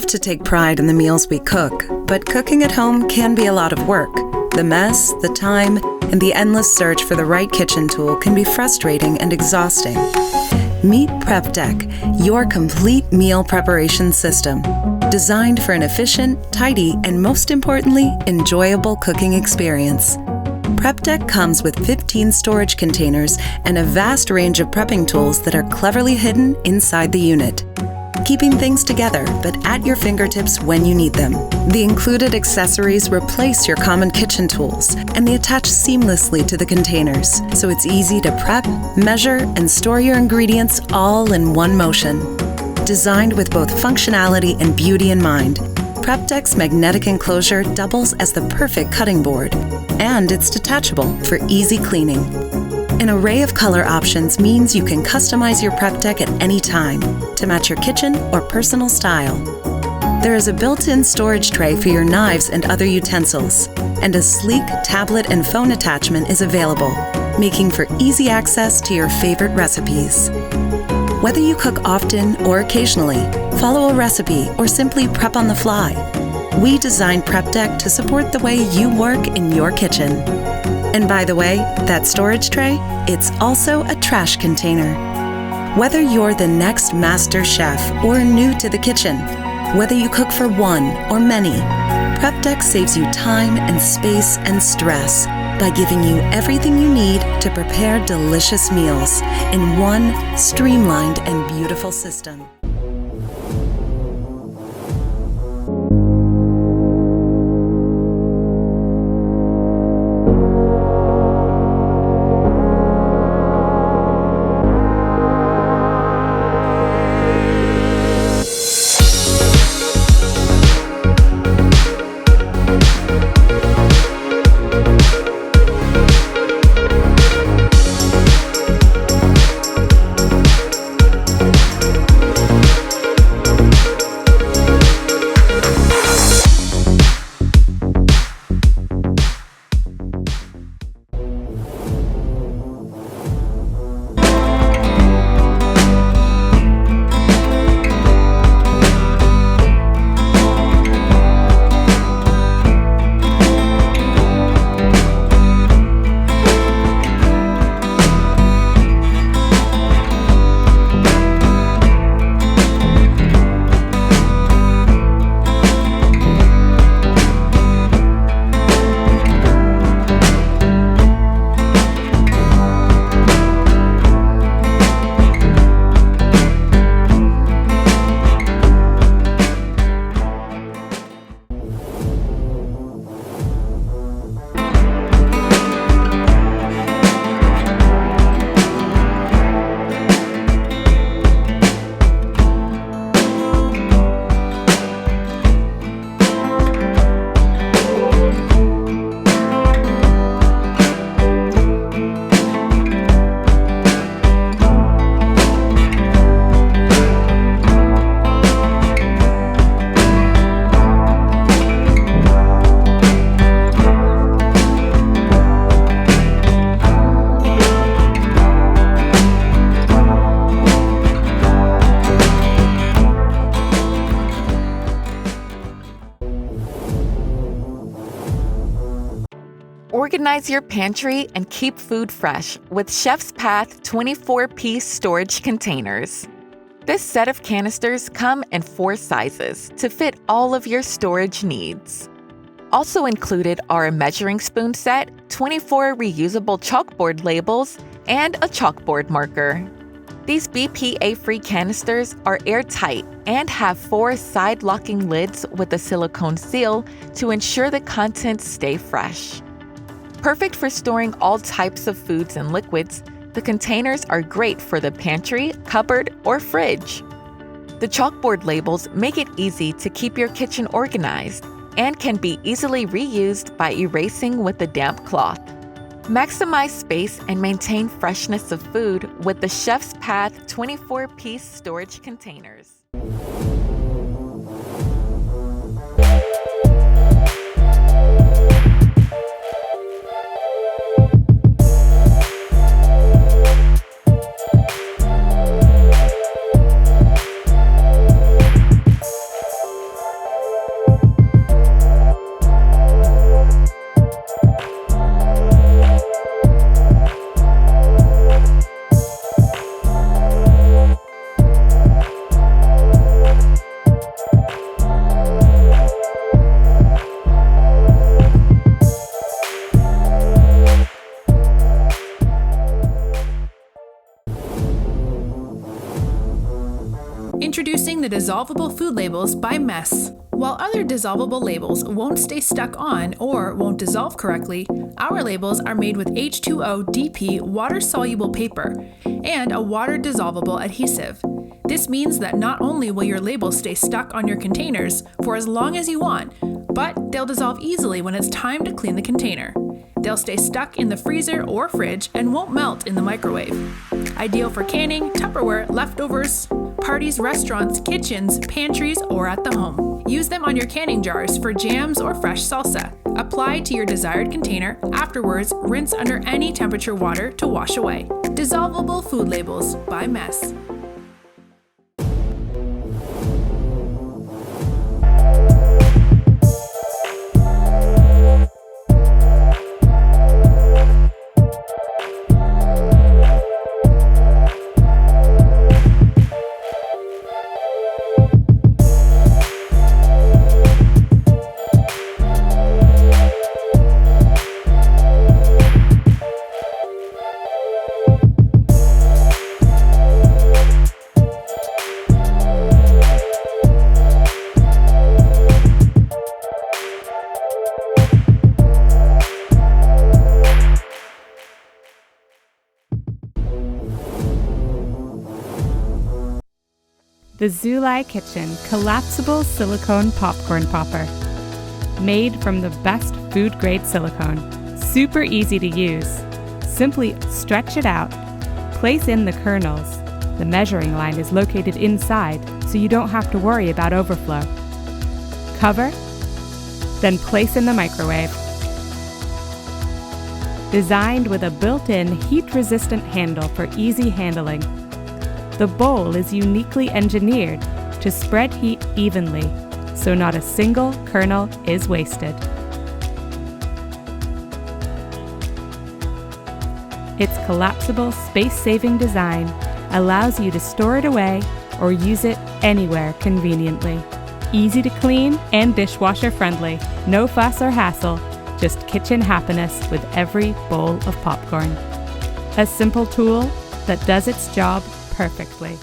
to take pride in the meals we cook, but cooking at home can be a lot of work. The mess, the time, and the endless search for the right kitchen tool can be frustrating and exhausting. Meet Prep Deck, your complete meal preparation system, designed for an efficient, tidy, and most importantly, enjoyable cooking experience. Prep Deck comes with 15 storage containers and a vast range of prepping tools that are cleverly hidden inside the unit, keeping things together but at your fingertips when you need them. The included accessories replace your common kitchen tools, and they attach seamlessly to the containers, so it's easy to prep, measure, and store your ingredients all in one motion. Designed with both functionality and beauty in mind, Prep Deck's magnetic enclosure doubles as the perfect cutting board, and it's detachable for easy cleaning. An array of color options means you can customize your Prep Deck at any time to match your kitchen or personal style. There is a built-in storage tray for your knives and other utensils, and a sleek tablet and phone attachment is available, making for easy access to your favorite recipes. Whether you cook often or occasionally, follow a recipe, or simply prep on the fly, we designed Prep Deck to support the way you work in your kitchen. And by the way, that storage tray, it's also a trash container. Whether you're the next master chef or new to the kitchen, whether you cook for one or many, Prep Deck saves you time and space and stress by giving you everything you need to prepare delicious meals in one streamlined and beautiful system. Organize your pantry and keep food fresh with Chef's Path 24-piece storage containers. This set of canisters come in 4 sizes to fit all of your storage needs. Also included are a measuring spoon set, 24 reusable chalkboard labels, and a chalkboard marker. These BPA-free canisters are airtight and have 4 side-locking lids with a silicone seal to ensure the contents stay fresh. Perfect for storing all types of foods and liquids, the containers are great for the pantry, cupboard, or fridge. The chalkboard labels make it easy to keep your kitchen organized and can be easily reused by erasing with a damp cloth. Maximize space and maintain freshness of food with the Chef's Path 24-piece storage containers. the dissolvable food labels by Mess. While other dissolvable labels won't stay stuck on or won't dissolve correctly, our labels are made with H2O DP water-soluble paper and a water-dissolvable adhesive. This means that not only will your labels stay stuck on your containers for as long as you want, but they'll dissolve easily when it's time to clean the container. They'll stay stuck in the freezer or fridge and won't melt in the microwave. Ideal for canning, Tupperware, leftovers, parties, restaurants, kitchens, pantries, or at the home. Use them on your canning jars for jams or fresh salsa. Apply to your desired container. Afterwards, rinse under any temperature water to wash away. Dissolvable food labels by Mess. The Zulai Kitchen Collapsible Silicone Popcorn Popper. Made from the best food-grade silicone. Super easy to use. Simply stretch it out. Place in the kernels. The measuring line is located inside, so you don't have to worry about overflow. Cover, then place in the microwave. Designed with a built-in heat-resistant handle for easy handling. The bowl is uniquely engineered to spread heat evenly, so not a single kernel is wasted. Its collapsible, space-saving design allows you to store it away or use it anywhere conveniently. Easy to clean and dishwasher friendly. No fuss or hassle, just kitchen happiness with every bowl of popcorn. A simple tool that does its job perfectly.